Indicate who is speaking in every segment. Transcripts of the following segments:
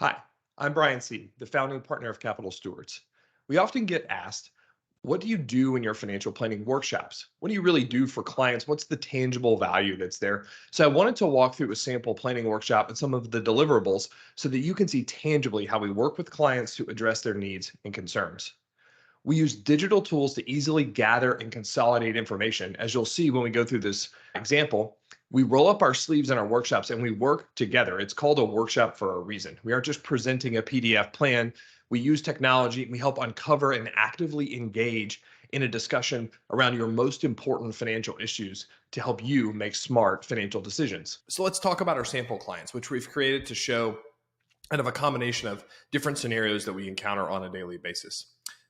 Speaker 1: Hi, I'm Brian C., the founding partner of Capital Stewards. We often get asked, what do you do in your financial planning workshops? What do you really do for clients? What's the tangible value that's there? So I wanted to walk through a sample planning workshop and some of the deliverables so that you can see tangibly how we work with clients to address their needs and concerns. We use digital tools to easily gather and consolidate information. As you'll see when we go through this example, we roll up our sleeves in our workshops and we work together. It's called a workshop for a reason. We aren't just presenting a PDF plan. We use technology and we help uncover and actively engage in a discussion around your most important financial issues to help you make smart financial decisions. So let's talk about our sample clients, which we've created to show kind of a combination of different scenarios that we encounter on a daily basis.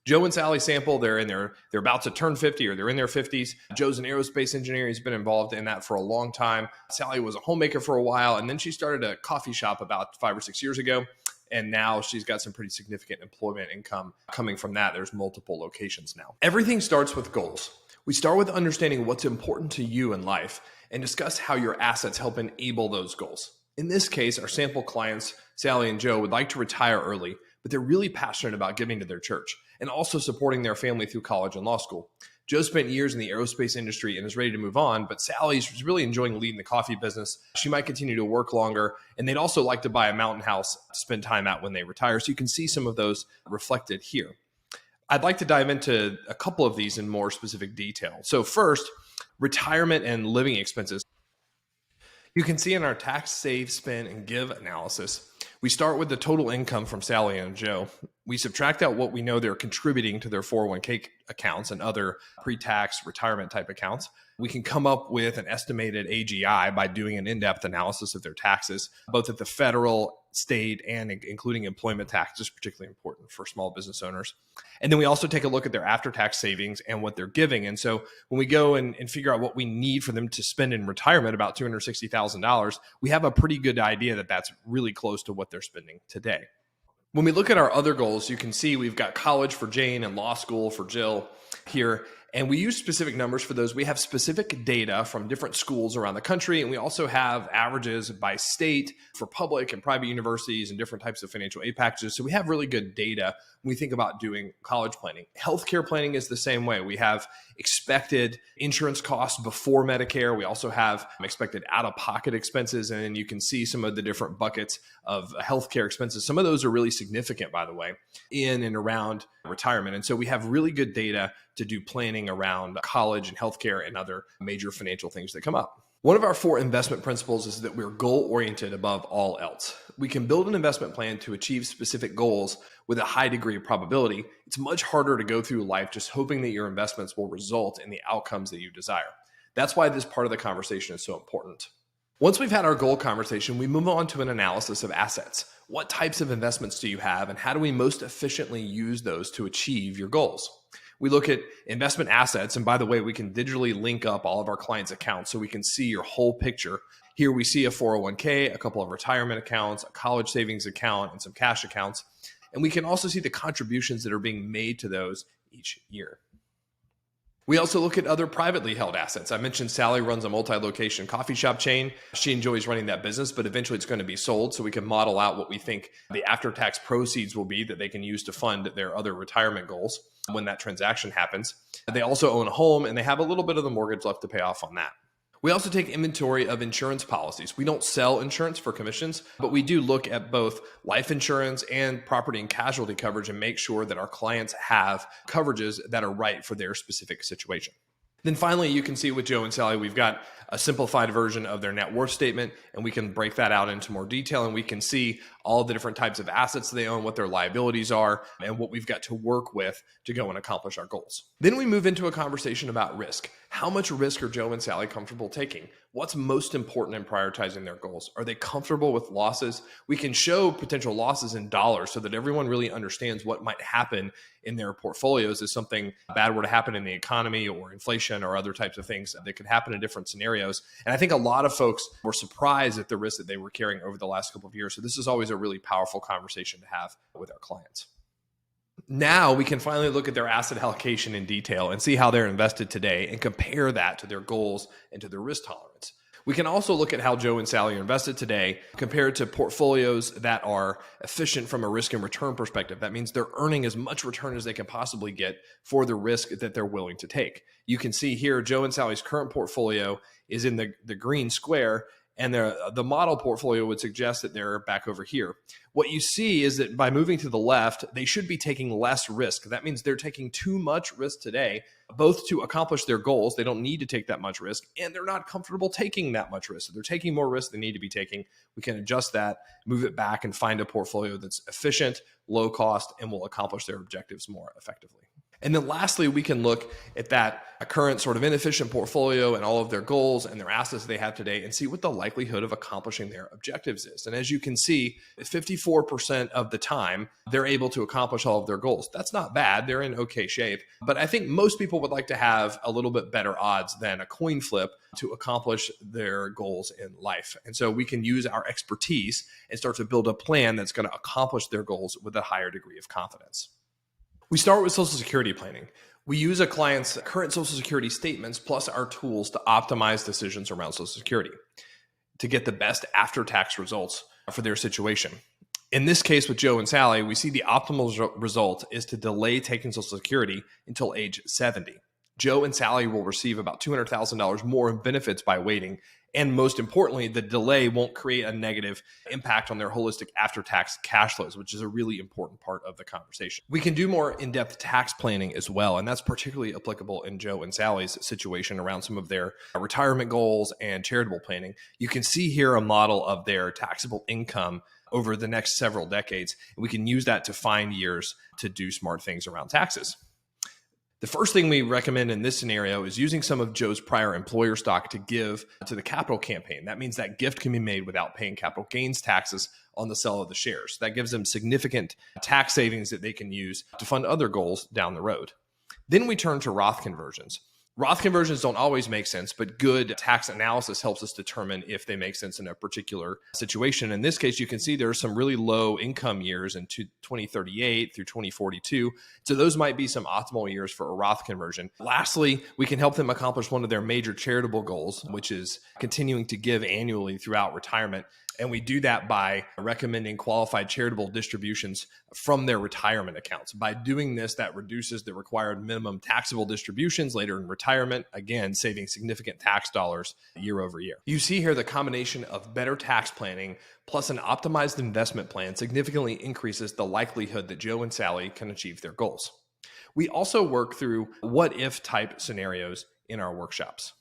Speaker 1: Joe and Sally Sample, they're about to turn 50 or they're in their 50s. Joe's an aerospace engineer. He's been involved in that for a long time. Sally was a homemaker for a while, and then she started a coffee shop about 5 or 6 years ago. And now she's got some pretty significant employment income coming from that. There's multiple locations now. Everything starts with goals. We start with understanding what's important to you in life and discuss how your assets help enable those goals. In this case, our sample clients, Sally and Joe, would like to retire early, but they're really passionate about giving to their church and also supporting their family through college and law school. Joe spent years in the aerospace industry and is ready to move on, but Sally's really enjoying leading the coffee business. She might continue to work longer, and they'd also like to buy a mountain house to spend time at when they retire. So you can see some of those reflected here. I'd like to dive into a couple of these in more specific detail. So first, retirement and living expenses. You can see in our tax, save, spend, and give analysis, we start with the total income from Sally and Joe. We subtract out what we know they're contributing to their 401k accounts and other pre-tax retirement type accounts. We can come up with an estimated AGI by doing an in-depth analysis of their taxes, both at the federal, state, and including employment taxes, particularly important for small business owners. And then we also take a look at their after-tax savings and what they're giving. And so when we go and figure out what we need for them to spend in retirement, about $260,000, we have a pretty good idea that that's really close to what they're spending today. When we look at our other goals, you can see we've got college for Jane and law school for Jill here. And we use specific numbers for those. We have specific data from different schools around the country. And we also have averages by state for public and private universities and different types of financial aid packages. So we have really good data when we think about doing college planning. Healthcare planning is the same way. We have expected insurance costs before Medicare. We also have expected out-of-pocket expenses. And then you can see some of the different buckets of healthcare expenses. Some of those are really significant, by the way, in and around retirement. And so we have really good data to do planning around college and healthcare and other major financial things that come up. One of our 4 investment principles is that we're goal-oriented above all else. We can build an investment plan to achieve specific goals with a high degree of probability. It's much harder to go through life just hoping that your investments will result in the outcomes that you desire. That's why this part of the conversation is so important. Once we've had our goal conversation, we move on to an analysis of assets. What types of investments do you have, and how do we most efficiently use those to achieve your goals? We look at investment assets, and by the way, we can digitally link up all of our clients' accounts so we can see your whole picture. Here we see a 401k, a couple of retirement accounts, a college savings account, and some cash accounts. And we can also see the contributions that are being made to those each year. We also look at other privately held assets. I mentioned Sally runs a multi-location coffee shop chain. She enjoys running that business, but eventually it's going to be sold. So we can model out what we think the after-tax proceeds will be that they can use to fund their other retirement goals when that transaction happens. They also own a home and they have a little bit of the mortgage left to pay off on that. We also take inventory of insurance policies. We don't sell insurance for commissions, but we do look at both life insurance and property and casualty coverage and make sure that our clients have coverages that are right for their specific situation. Then finally, you can see with Joe and Sally, we've got a simplified version of their net worth statement, and we can break that out into more detail, and we can see all the different types of assets they own, what their liabilities are, and what we've got to work with to go and accomplish our goals. Then we move into a conversation about risk. How much risk are Joe and Sally comfortable taking? What's most important in prioritizing their goals? Are they comfortable with losses? We can show potential losses in dollars so that everyone really understands what might happen in their portfolios if something bad were to happen in the economy or inflation or other types of things that could happen in different scenarios. And I think a lot of folks were surprised at the risk that they were carrying over the last couple of years. So this is always a really powerful conversation to have with our clients. Now we can finally look at their asset allocation in detail and see how they're invested today and compare that to their goals and to their risk tolerance.
Speaker 2: We can also look at how Joe and Sally are invested today compared to portfolios that are efficient from a risk and return perspective. That means they're earning as much return as they can possibly get for the risk that they're willing to take. You can see here, Joe and Sally's current portfolio is in the green square, and the model portfolio would suggest that they're back over here. What you see is that by moving to the left, they should be taking less risk. That means they're taking too much risk today, both to accomplish their goals. They don't need to take that much risk, and they're not comfortable taking that much risk. So they're taking more risk than they need to be taking. We can adjust that, move it back, and find a portfolio that's efficient, low cost, and will accomplish their objectives more effectively. And then lastly, we can look at that current sort of inefficient portfolio and all of their goals and their assets they have today and see what the likelihood of accomplishing their objectives is. And as you can see, 54% of the time, they're able to accomplish all of their goals. That's not bad. They're in okay shape. But I think most people would like to have a little bit better odds than a coin flip to accomplish their goals in life. And so we can use our expertise and start to build a plan that's going to accomplish their goals with a higher degree of confidence. We start with Social Security planning. We use a client's current Social Security statements plus our tools to optimize decisions around Social Security to get the best after-tax results for their situation. In this case with Joe and Sally, we see the optimal result is to delay taking Social Security until age 70. Joe and Sally will receive about $200,000 more in benefits by waiting. And most importantly, the delay won't create a negative impact on their holistic after-tax cash flows, which is a really important part of the conversation. We can do more in-depth tax planning as well, and that's particularly applicable in Joe and Sally's situation around some of their retirement goals and charitable planning. You can see here a model of their taxable income over the next several decades, and we can use that to find years to do smart things around taxes. The first thing we recommend in this scenario is using some of Joe's prior employer stock to give to the capital campaign. That means that gift can be made without paying capital gains taxes on the sale of the shares. That gives them significant tax savings that they can use to fund other goals down the road. Then we turn to Roth conversions. Roth conversions don't always make sense, but good tax analysis helps us determine if they make sense in a particular situation. In this case, you can see there are some really low income years in 2038 through 2042. So those might be some optimal years for a Roth conversion. Lastly, we can help them accomplish one of their major charitable goals, which is continuing to give annually throughout retirement. And we do that by recommending qualified charitable distributions from their retirement accounts. By doing this, that reduces the required minimum taxable distributions later in retirement, again, saving significant tax dollars year over year. You see here the combination of better tax planning plus an optimized investment plan significantly increases the likelihood that Joe and Sally can achieve their goals. We also work through what-if type scenarios in our workshops.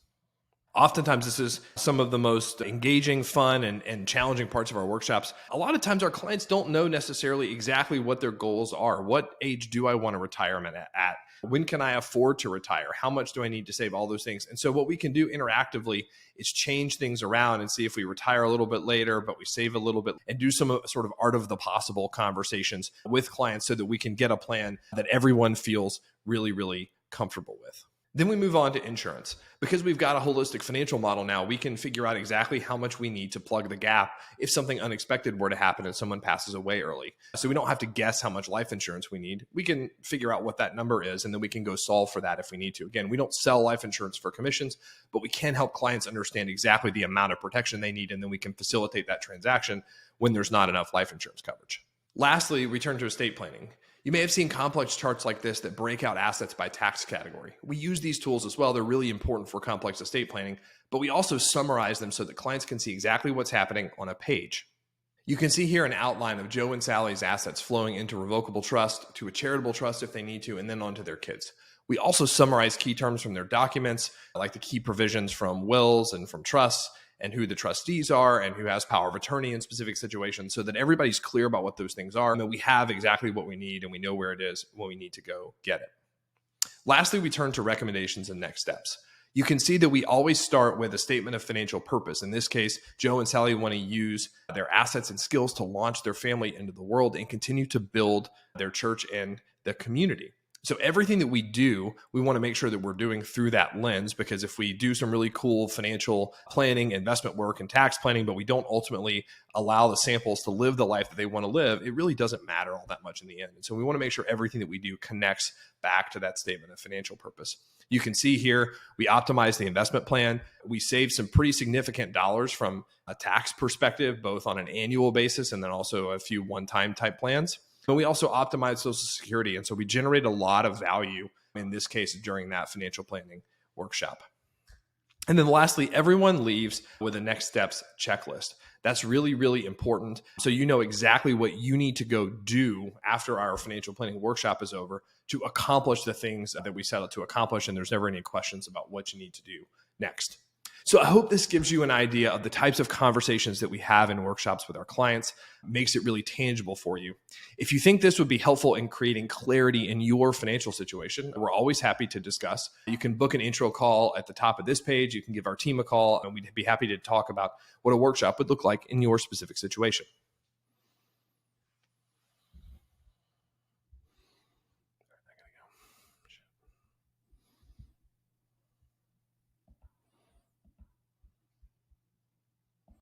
Speaker 2: Oftentimes, this is some of the most engaging, fun, and challenging parts of our workshops. A lot of times, our clients don't know necessarily exactly what their goals are. What age do I want to retirement at? When can I afford to retire? How much do I need to save? All those things. And so what we can do interactively is change things around and see if we retire a little bit later, but we save a little bit, and do some sort of art of the possible conversations with clients so that we can get a plan that everyone feels really, really comfortable with. Then we move on to insurance. Because we've got a holistic financial model now, we can figure out exactly how much we need to plug the gap if something unexpected were to happen and someone passes away early. So we don't have to guess how much life insurance we need. We can figure out what that number is, and then we can go solve for that if we need to. Again, we don't sell life insurance for commissions, but we can help clients understand exactly the amount of protection they need, and then we can facilitate that transaction when there's not enough life insurance coverage. Lastly, we turn to estate planning. You may have seen complex charts like this that break out assets by tax category. We use these tools as well. They're really important for complex estate planning, but we also summarize them so that clients can see exactly what's happening on a page. You can see here an outline of Joe and Sally's assets flowing into revocable trust, to a charitable trust if they need to, and then onto their kids. We also summarize key terms from their documents, like the key provisions from wills and from trusts, and who the trustees are and who has power of attorney in specific situations, so that everybody's clear about what those things are and that we have exactly what we need and we know where it is when we need to go get it. Lastly, we turn to recommendations and next steps. You can see that we always start with a statement of financial purpose. In this case, Joe and Sally want to use their assets and skills to launch their family into the world and continue to build their church and the community. So everything that we do, we want to make sure that we're doing through that lens, because if we do some really cool financial planning, investment work, and tax planning, but we don't ultimately allow the samples to live the life that they want to live, it really doesn't matter all that much in the end. And so we want to make sure everything that we do connects back to that statement of financial purpose. You can see here, we optimize the investment plan. We save some pretty significant dollars from a tax perspective, both on an annual basis and then also a few one-time type plans. But we also optimize Social Security. And so we generate a lot of value in this case during that financial planning workshop. And then lastly, everyone leaves with a next steps checklist. That's really, really important. So you know exactly what you need to go do after our financial planning workshop is over to accomplish the things that we set out to accomplish. And there's never any questions about what you need to do next. So I hope this gives you an idea of the types of conversations that we have in workshops with our clients, makes it really tangible for you. If you think this would be helpful in creating clarity in your financial situation, we're always happy to discuss. You can book an intro call at the top of this page. You can give our team a call, and we'd be happy to talk about what a workshop would look like in your specific situation.